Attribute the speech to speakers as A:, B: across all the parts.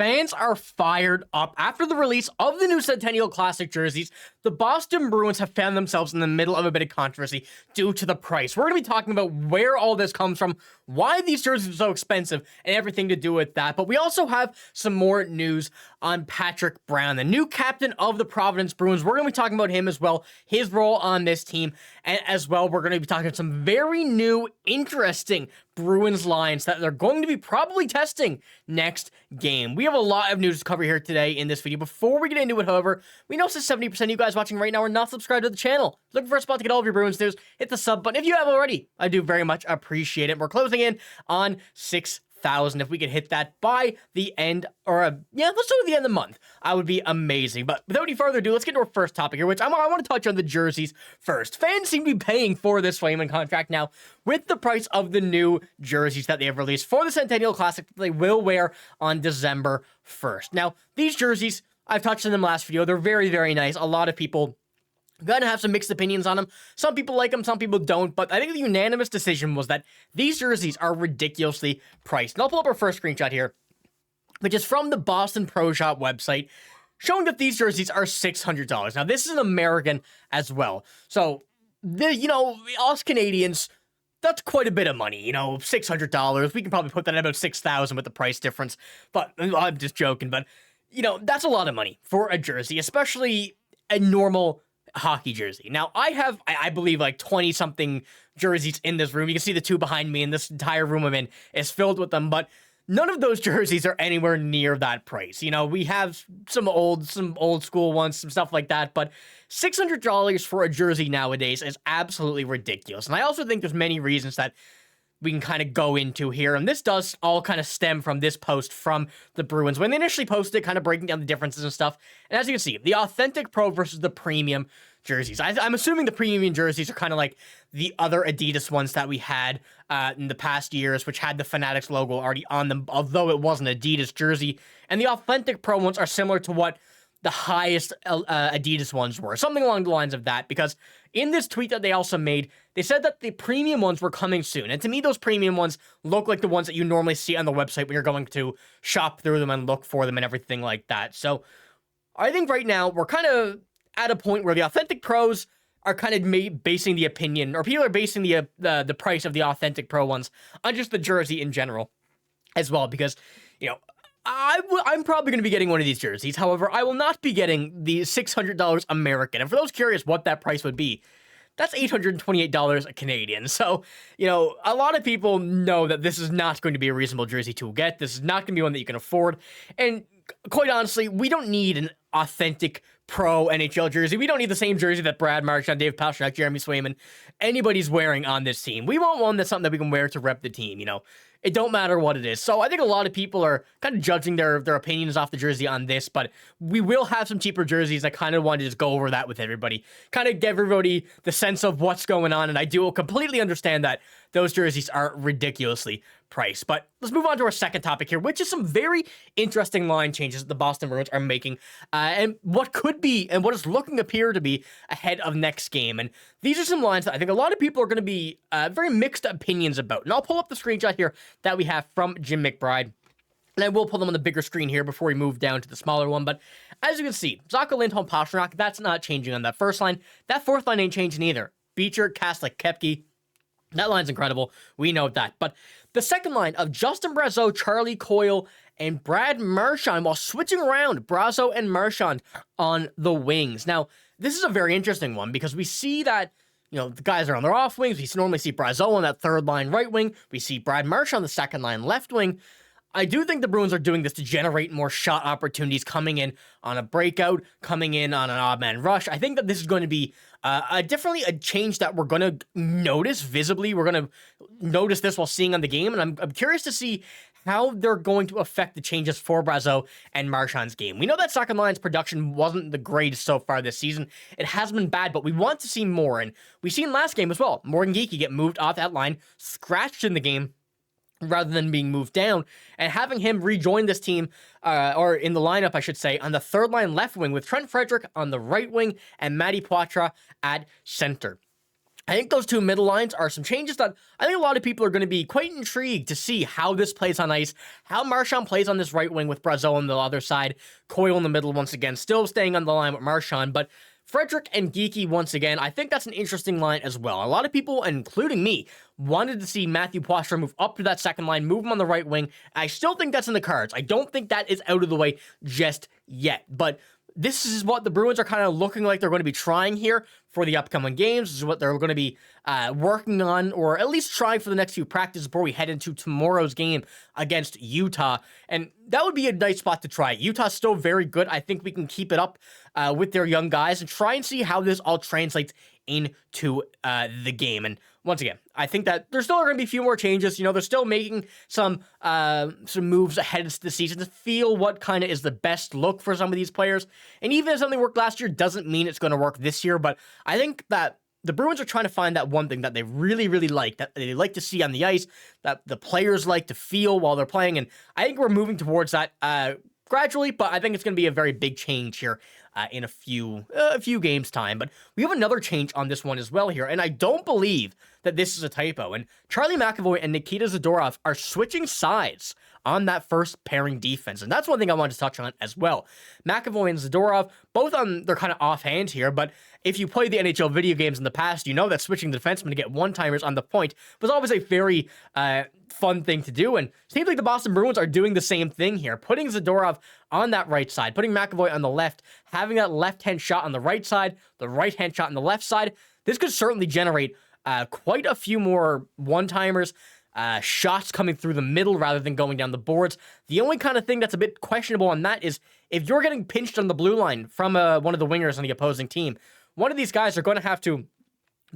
A: Fans are fired up. After the release of the new Centennial Classic jerseys, the Boston Bruins have found themselves in the middle of a bit of controversy due to the price. We're going to be talking about where all this comes from, why these jerseys are so expensive, and everything to do with that. But we also have some more news on Patrick Brown, the new captain of the Providence Bruins. We're going to be talking about him as well, his role on this team, and as well, we're going to be talking about some very new, interesting Bruins lines that they're going to be probably testing next game. We have a lot of news to cover here today in this video. Before we get into it, however, we know since 70% of you guys watching right now are not subscribed to the channel. Looking for a spot to get all of your Bruins news, hit the sub button. If you have already, I do very much appreciate it. We're closing in on 6,000. If we could hit that by the end, let's do it at the end of the month, I would be amazing. But without any further ado, let's get to our first topic here, which I want to touch on the jerseys first. Fans seem to be paying for this Swayman contract now with the price of the new jerseys that they have released for the Centennial Classic that they will wear on December 1st. Now, these jerseys, I've touched on them last video. They're very, very nice. A lot of people gonna have some mixed opinions on them. Some people like them, some people don't, but I think the unanimous decision was that these jerseys are ridiculously priced. And I'll pull up our first screenshot here, which is from the Boston Pro Shop website, showing that these jerseys are $600. Now, this is an American as well. So, us Canadians, that's quite a bit of money, $600. We can probably put that at about $6,000 with the price difference, but I'm just joking. But, that's a lot of money for a jersey, especially a normal hockey jersey. Now, I believe, like 20-something jerseys in this room. You can see the two behind me, and this entire room I'm in is filled with them, but none of those jerseys are anywhere near that price. We have some old school ones, some stuff like that, but $600 for a jersey nowadays is absolutely ridiculous. And I also think there's many reasons that we can kind of go into here, and this does all kind of stem from this post from the Bruins when they initially posted it, kind of breaking down the differences and stuff. And as you can see, the authentic pro versus the premium jerseys. I'm assuming the premium jerseys are kind of like the other Adidas ones that we had in the past years, which had the Fanatics logo already on them, although it wasn't an Adidas jersey. And the authentic pro ones are similar to what the highest Adidas ones were, something along the lines of that, because in this tweet that they also made, they said that the premium ones were coming soon. And to me, those premium ones look like the ones that you normally see on the website when you're going to shop through them and look for them and everything like that. So I think right now we're kind of at a point where the authentic pros are kind of basing the opinion, or people are basing the price of the authentic pro ones on just the jersey in general as well, because, I'm probably going to be getting one of these jerseys. However, I will not be getting the $600 American. And for those curious what that price would be, that's $828 Canadian. So, a lot of people know that this is not going to be a reasonable jersey to get. This is not going to be one that you can afford. And quite honestly, we don't need an authentic pro NHL jersey. We don't need the same jersey that Brad Marchand, David Pastrnak, Jeremy Swayman, anybody's wearing on this team. We want one that's something that we can wear to rep the team, It don't matter what it is. So I think a lot of people are kind of judging their opinions off the jersey on this, but we will have some cheaper jerseys. I kind of wanted to just go over that with everybody, kind of give everybody the sense of what's going on, and I do completely understand that those jerseys are ridiculously priced. But let's move on to our second topic here, which is some very interesting line changes that the Boston Bruins are making, and what could be, and what is looking appear to be ahead of next game. And these are some lines that I think a lot of people are going to be very mixed opinions about. And I'll pull up the screenshot here that we have from Jim McBride, and I will pull them on the bigger screen here before we move down to the smaller one. But as you can see, Zacha, Lindholm, Pastrnak, that's not changing on that first line. That fourth line ain't changing either. Beecher, Kaslik, Koepke, that line's incredible. We know that. But the second line of Justin Brazeau, Charlie Coyle, and Brad Marchand, while switching around Brazeau and Marchand on the wings. Now, this is a very interesting one because we see that, the guys are on their off wings. We normally see Brazeau on that third line right wing. We see Brad Marchand on the second line left wing. I do think the Bruins are doing this to generate more shot opportunities, coming in on a breakout, coming in on an odd man rush. I think that this is going to be definitely a change that we're going to notice visibly. We're going to notice this while seeing on the game, and I'm curious to see how they're going to affect the changes for Brazeau and Marchand's game. We know that second line's production wasn't the greatest so far this season. It has been bad, but we want to see more, and we've seen last game as well. Morgan Geekie get moved off that line, scratched in the game, rather than being moved down, and having him rejoin this team, or in the lineup, I should say, on the third line left wing with Trent Frederic on the right wing and Matty Poitras at center. I think those two middle lines are some changes that I think a lot of people are going to be quite intrigued to see how this plays on ice, how Marchand plays on this right wing with Brazeau on the other side, Coyle in the middle once again, still staying on the line with Marchand, but Frederic and Geekie once again, I think that's an interesting line as well. A lot of people, including me, wanted to see Matthew Pastrnak move up to that second line, move him on the right wing. I still think that's in the cards. I don't think that is out of the way just yet, but this is what the Bruins are kind of looking like they're going to be trying here for the upcoming games. This is what they're going to be working on, or at least trying for the next few practices before we head into tomorrow's game against Utah. And that would be a nice spot to try. Utah's still very good. I think we can keep it up with their young guys and try and see how this all translates into the game. And once again, I think that there's still going to be a few more changes. You know, they're still making some moves ahead of the season to feel what kind of is the best look for some of these players. And even if something worked last year, doesn't mean it's going to work this year. But I think that the Bruins are trying to find that one thing that they really, really like, that they like to see on the ice, that the players like to feel while they're playing. And I think we're moving towards that gradually, but I think it's going to be a very big change here in a few games time. But we have another change on this one as well here, and I don't believe that this is a typo. And Charlie McAvoy and Nikita Zadorov are switching sides on that first pairing defense, and that's one thing I wanted to touch on as well. McAvoy and Zadorov, both on they're kind of offhand here, but if you play the NHL video games in the past, you know that switching the defenseman to get one-timers on the point was always a very fun thing to do, and it seems like the Boston Bruins are doing the same thing here, putting Zadorov on that right side, putting McAvoy on the left, having that left-hand shot on the right side, the right-hand shot on the left side. This could certainly generate quite a few more one-timers, shots coming through the middle rather than going down the boards. The only kind of thing that's a bit questionable on that is if you're getting pinched on the blue line from one of the wingers on the opposing team, one of these guys are going to have to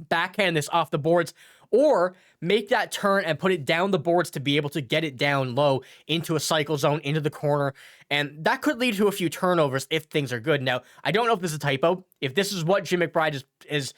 A: backhand this off the boards or make that turn and put it down the boards to be able to get it down low into a cycle zone, into the corner. And that could lead to a few turnovers if things are good. Now, I don't know if this is a typo. If this is what Jim McBride is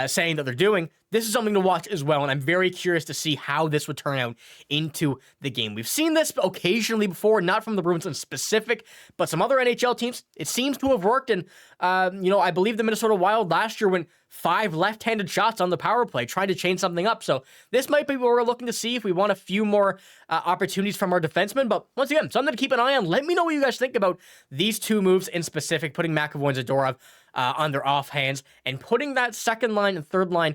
A: saying that they're doing, this is something to watch as well, and I'm very curious to see how this would turn out into the game. We've seen this occasionally before, not from the Bruins in specific, but some other NHL teams. It seems to have worked, and I believe the Minnesota Wild last year went 5 left-handed shots on the power play, trying to change something up. So this might be what we're looking to see if we want a few more opportunities from our defensemen. But once again, something to keep an eye on. Let me know what you guys think about these two moves in specific, putting McAvoy and Zadorov on their offhands and putting that second line and third line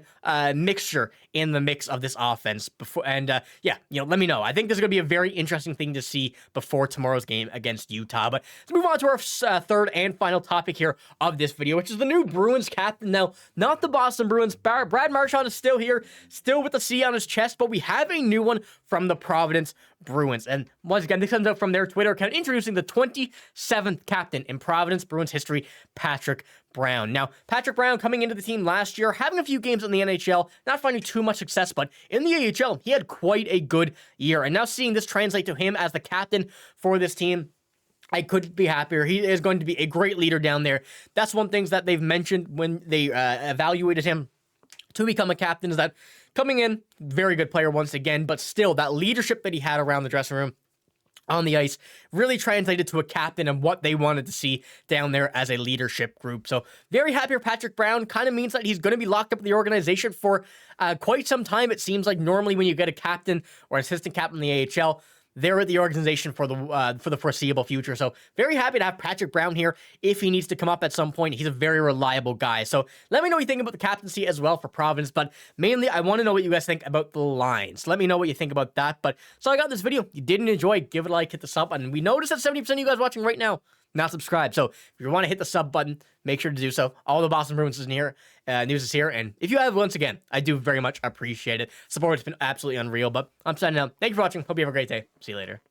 A: mixture in the mix of this offense before. And let me know. I think this is going to be a very interesting thing to see before tomorrow's game against Utah. But let's move on to our third and final topic here of this video, which is the new Bruins captain. Now, not the Boston Bruins. Brad Marchand is still here, still with the C on his chest, but we have a new one from the Providence Bruins. And once again, this comes out from their Twitter account, introducing the 27th captain in Providence Bruins history, Patrick Brown. Now, Patrick Brown coming into the team last year, having a few games in the NHL, not finding too much success, but in the AHL, he had quite a good year. And now seeing this translate to him as the captain for this team, I couldn't be happier. He is going to be a great leader down there. That's one thing that they've mentioned when they evaluated him to become a captain, is that coming in, very good player once again, but still that leadership that he had around the dressing room, on the ice, really translated to a captain and what they wanted to see down there as a leadership group. So very happy for Patrick Brown. Kind of means that he's going to be locked up in the organization for quite some time. It seems like normally when you get a captain or assistant captain in the AHL, they're at the organization for the foreseeable future. So very happy to have Patrick Brown here. If he needs to come up at some point, he's a very reliable guy. So let me know what you think about the captaincy as well for Providence. But mainly, I want to know what you guys think about the lines. Let me know what you think about that. But so I got this video. If you didn't enjoy, give it a like, hit the sub button. We noticed that 70% of you guys watching right now not subscribed. So if you want to hit the sub button, make sure to do so. All the Boston Bruins is here. News is here. And if you have, once again, I do very much appreciate it. Support has been absolutely unreal. But I'm signing out. Thank you for watching. Hope you have a great day. See you later.